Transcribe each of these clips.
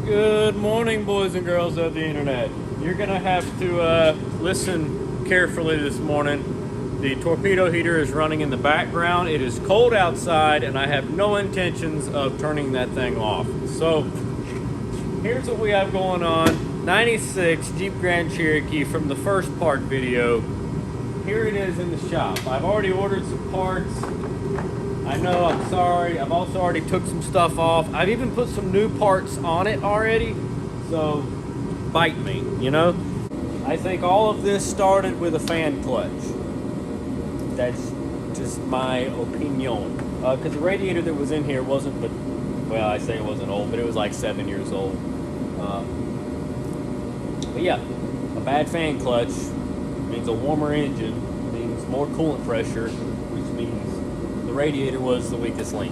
Good morning, boys and girls of the internet. You're gonna have to listen carefully this morning. The torpedo heater is running in the background. It is cold outside and I have no intentions of turning that thing off. So here's what we have going on. 96 Jeep Grand Cherokee from the first part video. Here it is in the shop. I've already ordered some parts. I know, I'm sorry. I've also already took some stuff off. I've even put some new parts on it already. So, bite me, you know? I think all of this started with a fan clutch. That's just my opinion. Because the radiator that was in here wasn't, well, I say it wasn't old, but it was like 7 years old. But yeah, a bad fan clutch means a warmer engine, means more coolant pressure, which means the radiator was the weakest link.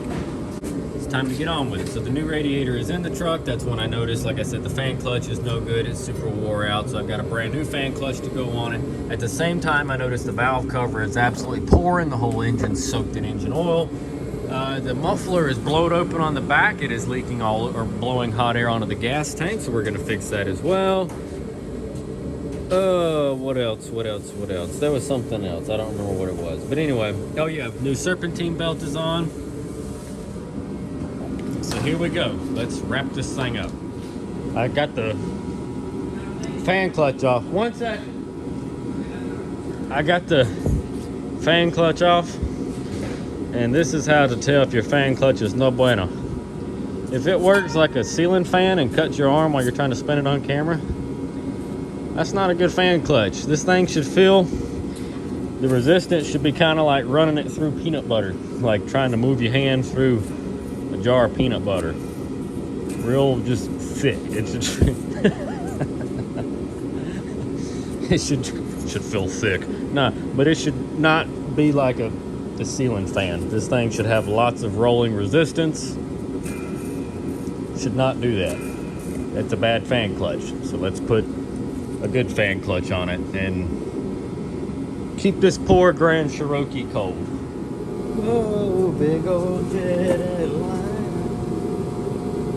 It's time to get on with it. So the new radiator is in the truck. That's when I noticed, like I said, the fan clutch is no good. It's super wore out. So I've got a brand new fan clutch to go on it. At the same time, I noticed the valve cover is absolutely pouring. The whole engine's soaked in engine oil. The muffler is blowed open on the back. It is leaking blowing hot air onto the gas tank. So we're gonna fix that as well. What else? There was something else. I don't remember what it was. But anyway, oh yeah, new serpentine belt is on. So here we go. Let's wrap this thing up. I got the fan clutch off. One sec. I got the fan clutch off. And this is how to tell if your fan clutch is no bueno. If it works like a ceiling fan and cuts your arm while you're trying to spin it on camera, that's not a good fan clutch. This thing should feel, the resistance should be kind of like running it through peanut butter, like trying to move your hand through a jar of peanut butter. Real just thick. It should it should feel thick. Nah, but it should not be like a ceiling fan. This thing should have lots of rolling resistance. Should not do that. That's a bad fan clutch. So let's put a good fan clutch on it and keep this poor Grand Cherokee cold. Oh, big old jet airliner,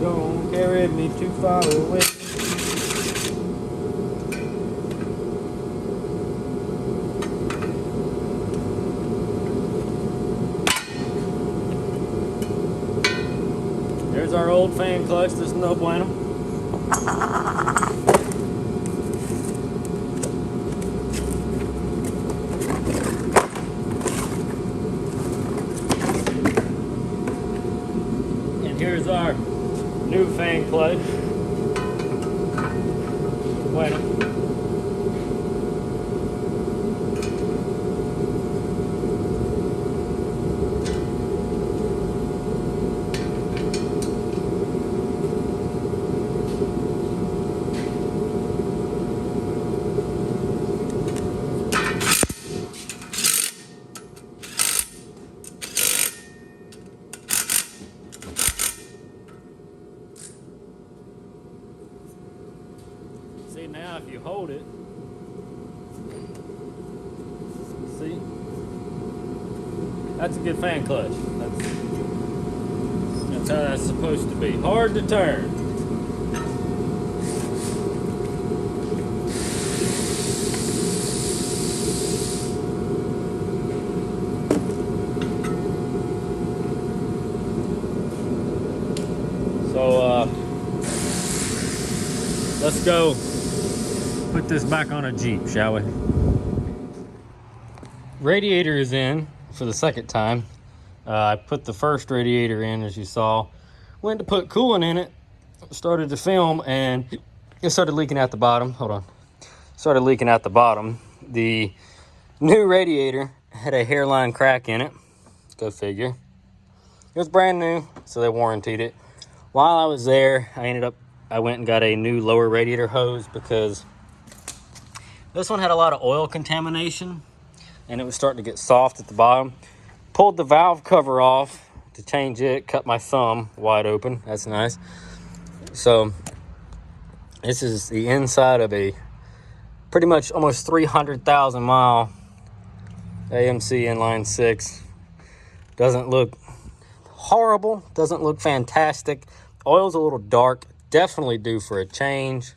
don't carry me too far away. There's our old fan clutch. This is no bueno. Here's our new fan clutch. Bueno. See, now if you hold it, see, that's a good fan clutch. That's how that's supposed to be. Hard to turn. So let's go put this back on a Jeep, shall we? Radiator is in for the second time. I put the first radiator in, as you saw. Went to put coolant in it, started to film, and it started leaking out the bottom. Hold on. Started leaking out the bottom. The new radiator had a hairline crack in it. Go figure. It was brand new, so they warranted it. While I was there, I went and got a new lower radiator hose because this one had a lot of oil contamination and it was starting to get soft at the bottom. Pulled the valve cover off to change it, cut my thumb wide open. That's nice. So this is the inside of a pretty much almost 300,000 mile AMC inline 6. Doesn't look horrible, doesn't look fantastic. Oil's a little dark definitely due for a change.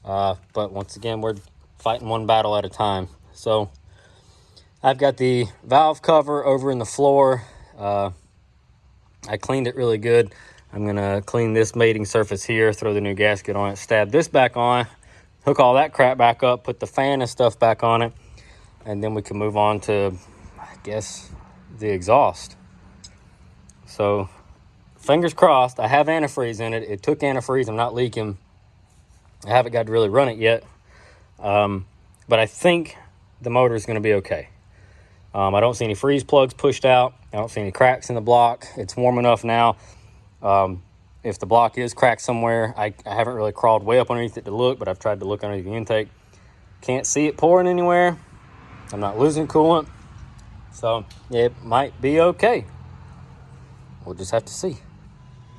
But once again, we're fighting one battle at a time. So I've got the valve cover over in the floor. I cleaned it really good. I'm gonna clean this mating surface here, throw the new gasket on it, stab this back on, hook all that crap back up, put the fan and stuff back on it, and then we can move on to, I guess, the exhaust. So fingers crossed. I have antifreeze in it. It took antifreeze. I'm not leaking. I haven't got to really run it yet. But I think the motor is going to be okay. I don't see any freeze plugs pushed out. I don't see any cracks in the block. It's warm enough now. If the block is cracked somewhere, I haven't really crawled way up underneath it to look, but I've tried to look underneath the intake. Can't see it pouring anywhere. I'm not losing coolant. So it might be okay. We'll just have to see.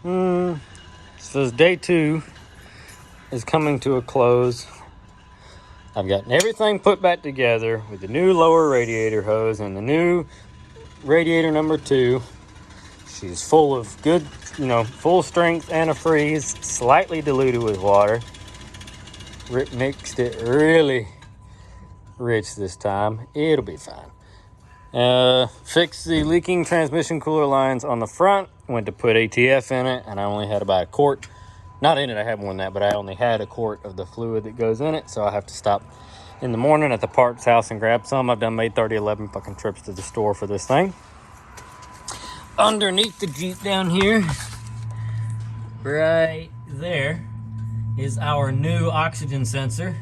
So day 2 is coming to a close. I've gotten everything put back together with the new lower radiator hose and the new radiator number 2. She's full of good, full strength antifreeze, slightly diluted with water. Rick mixed it really rich this time. It'll be fine. Fixed the leaking transmission cooler lines on the front. Went to put ATF in it, and I only had about a quart. Not in it, I have more than that, but I only had a quart of the fluid that goes in it, so I have to stop in the morning at the parts house and grab some. I've made 11 fucking trips to the store for this thing. Underneath the Jeep down here, right there, is our new oxygen sensor.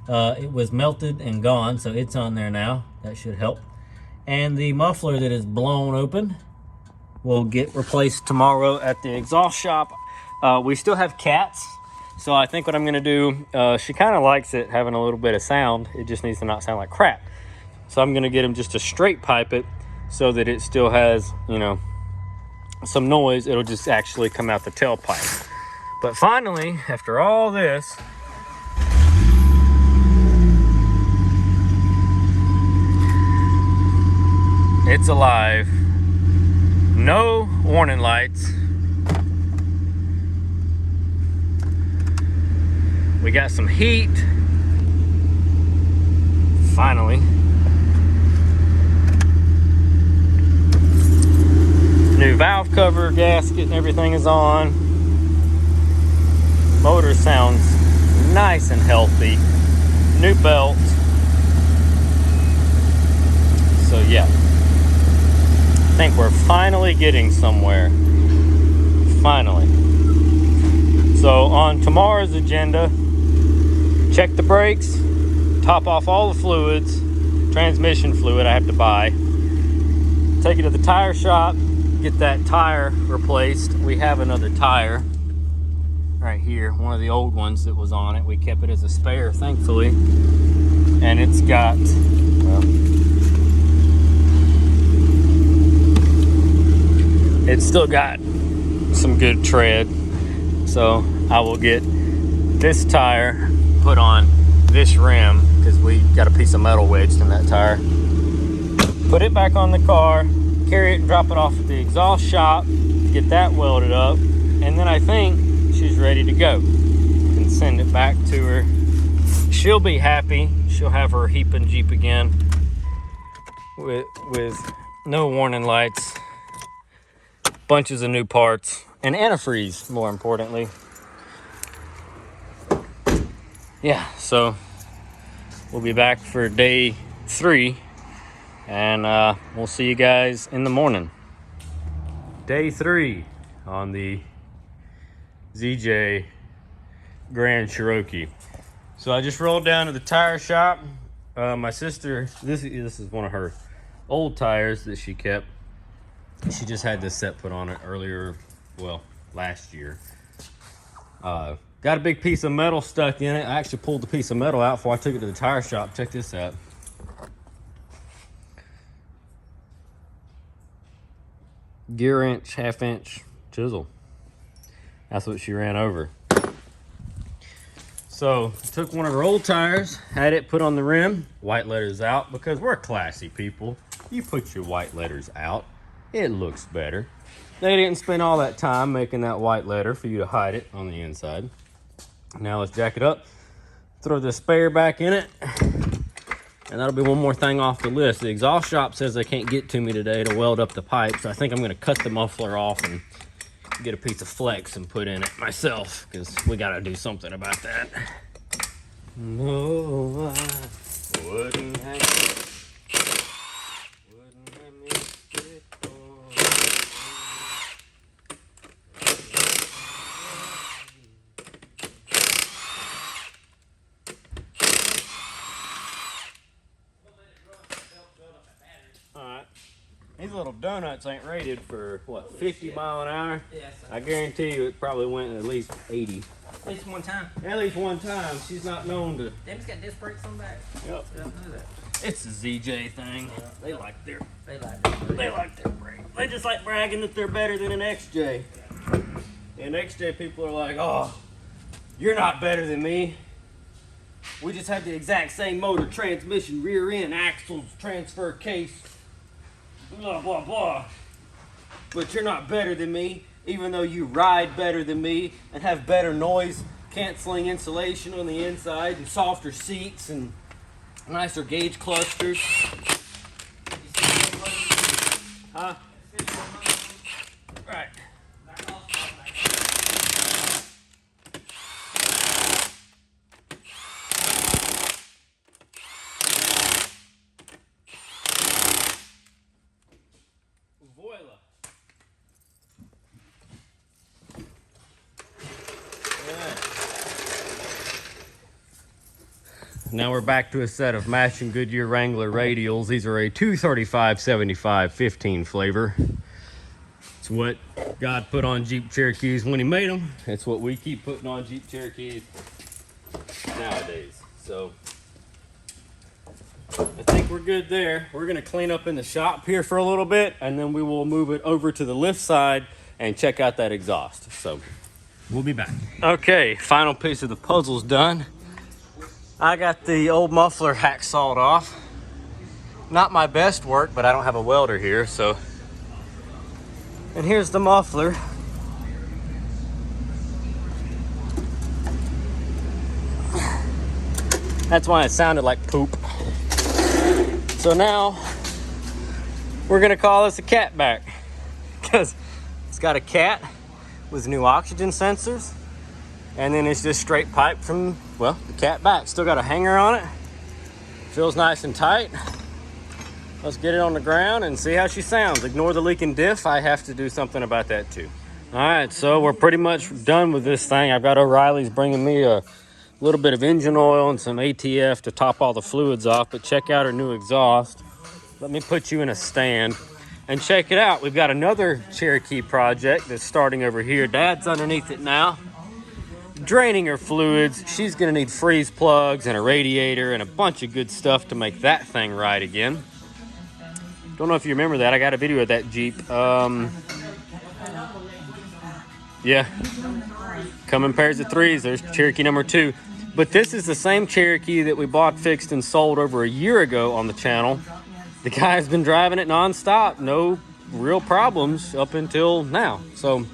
It was melted and gone, so it's on there now. That should help. And the muffler that is blown open will get replaced tomorrow at the exhaust shop. We still have cats, so I think what I'm gonna do, she kind of likes it having a little bit of sound. It just needs to not sound like crap. So I'm gonna get him just to straight pipe it so that it still has, some noise. It'll just actually come out the tailpipe. But finally, after all this, it's alive. No warning lights. We got some heat. Finally. New valve cover, gasket, and everything is on. Motor sounds nice and healthy. New belt. So yeah. I think we're finally getting somewhere. Finally. So on tomorrow's agenda, check the brakes, top off all the fluids, transmission fluid I have to buy, take it to the tire shop, get that tire replaced. We have another tire right here, one of the old ones that was on it. We kept it as a spare, thankfully. And it's got, well, it's still got some good tread. So I will get this tire put on this rim because we got a piece of metal wedged in that tire. Put it back on the car, carry it and drop it off at the exhaust shop, get that welded up, and then I think she's ready to go. Can send it back to her. She'll be happy. She'll have her heaping Jeep again with no warning lights, bunches of new parts, and antifreeze, more importantly. Yeah, so we'll be back for day 3, and we'll see you guys in the morning. Day 3 on the ZJ Grand Cherokee. So I just rolled down to the tire shop. My sister, this is one of her old tires that she kept. She just had this set put on it earlier, well, last year. Got a big piece of metal stuck in it. I actually pulled the piece of metal out before I took it to the tire shop. Check this out. Gear inch, half-inch chisel. That's what she ran over. So, took one of her old tires, had it put on the rim, white letters out, because we're classy people. You put your white letters out, it looks better. They didn't spend all that time making that white letter for you to hide it on the inside. Now let's jack it up, throw the spare back in it, and that'll be one more thing off the list. The exhaust shop says they can't get to me today to weld up the pipe, so I think I'm gonna cut the muffler off and get a piece of flex and put in it myself, because we gotta do something about that. No, I wouldn't have missed it for Alright. These little donuts ain't rated for, what, 50 mile an hour? Yeah, I guarantee you it probably went at least 80. at least one time. At least one time. She's not known to. Them's got disc brakes on back. Yep. I don't know that. It's a ZJ thing. They like their They like brake. They just like bragging that they're better than an XJ. And XJ people are like, oh, you're not better than me. We just have the exact same motor, transmission, rear end, axles, transfer case, blah, blah, blah. But you're not better than me, even though you ride better than me and have better noise canceling insulation on the inside and softer seats and nicer gauge clusters. Huh? Right. Voila. Now we're back to a set of matching Goodyear Wrangler radials. These are a 235/75/15 flavor. It's what God put on Jeep Cherokees when he made them. It's what we keep putting on Jeep Cherokees nowadays. So I think we're good there. We're gonna clean up in the shop here for a little bit, and then we will move it over to the lift side and check out that exhaust. So we'll be back. Okay, final piece of the puzzle's done. I got the old muffler hacksawed off. Not my best work, but I don't have a welder here, so. And here's the muffler. That's why it sounded like poop. So now, we're gonna call this a cat back, because it's got a cat with new oxygen sensors. And then it's just straight pipe from, well, the cat back. Still got a hanger on it. Feels nice and tight. Let's get it on the ground and see how she sounds. Ignore the leaking diff. I have to do something about that too. All right, so we're pretty much done with this thing. I've got O'Reilly's bringing me a little bit of engine oil and some ATF to top all the fluids off, but check out her new exhaust. Let me put you in a stand and check it out. We've got another Cherokee project that's starting over here. Dad's underneath it now, draining her fluids. She's gonna need freeze plugs and a radiator and a bunch of good stuff to make that thing right again. Don't know if you remember that. I got a video of that Jeep. Yeah, come in pairs of threes. There's Cherokee number 2. But this is the same Cherokee that we bought, fixed, and sold over a year ago on the channel. The guy's been driving it nonstop, no real problems up until now. So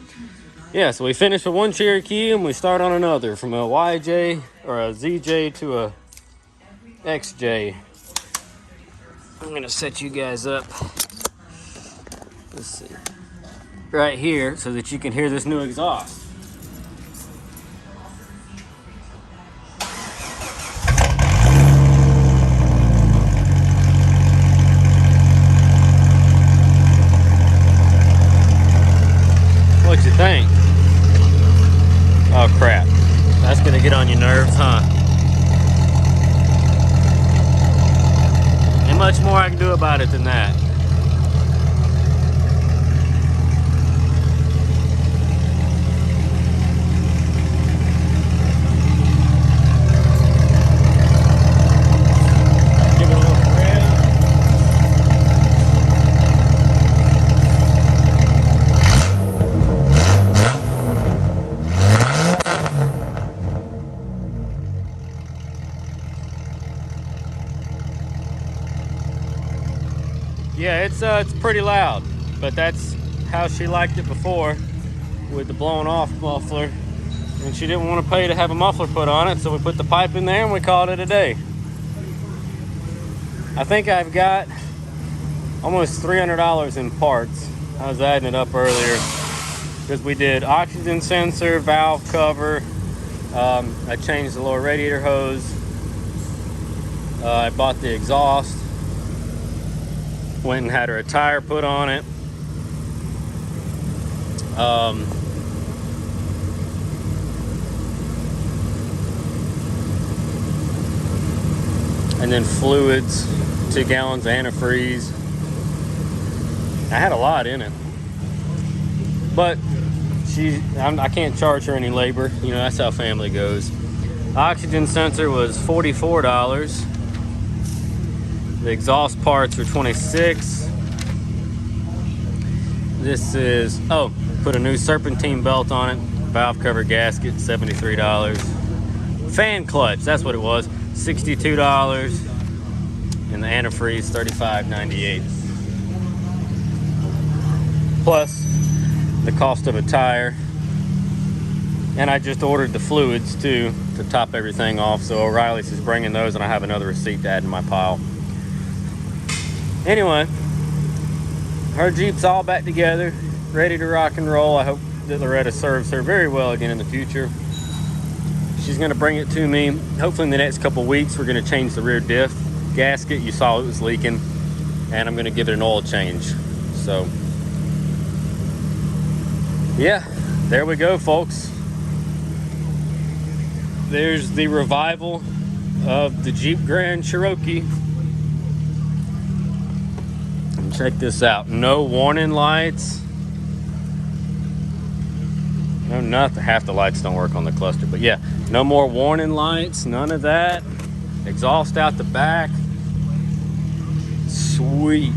yeah, so we finished with one Cherokee and we start on another, from a YJ or a ZJ to a XJ. I'm gonna set you guys up, let's see, right here so that you can hear this new exhaust. What you think? Oh crap, that's gonna get on your nerves, huh? Ain't much more I can do about it than that. Give it a little rev. Yeah, it's pretty loud, but that's how she liked it before with the blown off muffler, and she didn't want to pay to have a muffler put on it, so we put the pipe in there and we called it a day. I think I've got almost $300 in parts. I was adding it up earlier because we did oxygen sensor, valve cover, I changed the lower radiator hose, I bought the exhaust, went and had her a tire put on it, and then fluids, 2 gallons of antifreeze. I had a lot in it, but I can't charge her any labor. You know, that's how family goes. Oxygen sensor was $44. The exhaust parts were $26. This is, oh, put a new serpentine belt on it. Valve cover gasket, $73. Fan clutch, that's what it was, $62. And the antifreeze, $35.98. Plus the cost of a tire. And I just ordered the fluids too to top everything off. So O'Reilly's is bringing those, and I have another receipt to add in my pile. Anyway, her Jeep's all back together, ready to rock and roll. I hope that Loretta serves her very well again in the future. She's gonna bring it to me. Hopefully in the next couple weeks, we're gonna change the rear diff gasket. You saw it was leaking, and I'm gonna give it an oil change. So yeah, there we go, folks. There's the revival of the Jeep Grand Cherokee. And check this out. No warning lights. No, nothing. Half the lights don't work on the cluster, but yeah, no more warning lights, none of that. Exhaust out the back. Sweet.